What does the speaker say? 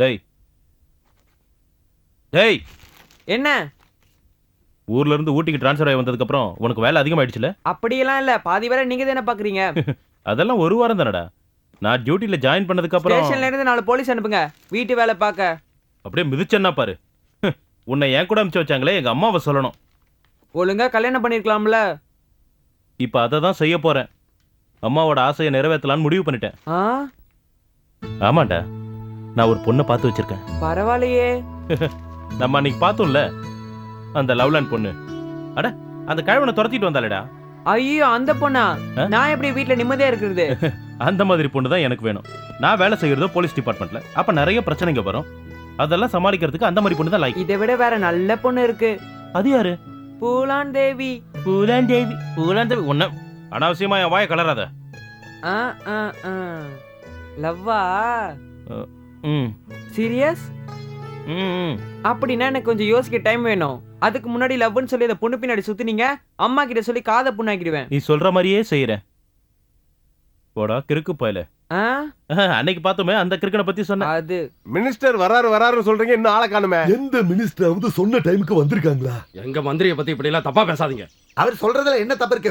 டேய் டேய், என்ன? ஊர்ல இருந்து ஊட்டிக்கு ட்ரான்ஸ்ஃபர் ஆகி வந்ததுக்கு அப்புறம் உனக்கு வேலை அதிகமாயிடுச்சுல? அப்படியெல்லாம் இல்ல, பாதி வேலை நீங்க தானே பாக்குறீங்க. அதெல்லாம் ஒரு வாரம் தானடா. நான் டியூட்டில ஜாயின் பண்ணதுக்கு அப்புறம் ஸ்டேஷன்ல இருந்து 4 போலீஸ் அனுப்புங்க வீட்டு வேலை பார்க்க. அப்படியே மிதிச்சேன்னா பாரு. உன்னை என் கூட அனுப்பிச்சு வச்சாங்களே, எங்க அம்மாவை சொல்லணும். ஒழுங்கா கல்யாணம் பண்ணிருக்கலாம்ல. இப்ப அதை தான் செய்ய போறேன். அம்மாவோட ஆசையை நிறைவேற்றலான்னு முடிவு பண்ணிட்டேன். ஆ, ஆமாண்டா, நான் ஒரு பொண்ணை பார்த்து வச்சிருக்கேன். பரவாயில்லையே. நம்ம அன்னைக்கு பார்த்தோம்ல, அந்த லவ்லாண்ட் பொண்ணு. அட, அந்த கழவனை துரத்திட்டு வந்தாலடா. ஐயோ, அந்த பொண்ணா? நான் எப்படி வீட்ல நிம்மதியா இருக்கிறது? அந்த மாதிரி பொண்ணு தான் எனக்கு வேணும். நான் வேலை செய்யறதோ போலீஸ் டிபார்ட்மெண்ட்ல. அப்ப நிறைய பிரச்சனைங்க வரும். அதெல்லாம் சமாளிக்கிறதுக்கு அந்த மாதிரி பொண்ணு தான் லைக். இதை விட வேற நல்ல பொண்ணு இருக்கு. அது யாரு? பூலான் தேவி. பூலான் தேவி. பூலான் தேவி ஒன்ன அனாவசியமா என் வாயை கலராத. லவ்வா? ம் சீரியஸ்? ம் அப்படின்னா எனக்கு கொஞ்சம் யோசிக்க டைம் வேணும். அதுக்கு முன்னாடி லவ்னு சொல்லி அந்த பொண்ணு பின்னாடி சுத்தினீங்க, அம்மா கிட்ட சொல்லி காதை புண்ணாக்கிடுவேன். நீ சொல்ற மாதிரியே செய்யறேன். போடா கிறுக்கு போயல. அன்னைக்கு பார்த்தோமே அந்த கிறுக்கனை பத்தி சொன்ன. அது மினிஸ்டர் வராருன்னு சொல்றீங்க, இன்னும் ஆளை காணுமே. எந்த மினிஸ்டர் வந்து சொன்ன டைமுக்கு வந்திருக்காங்களா? எங்க மந்திரியை பத்தி இப்படி எல்லாம் தப்பா பேசாதீங்க. அவர் சொல்றதுல என்ன தப்பு இருக்கு?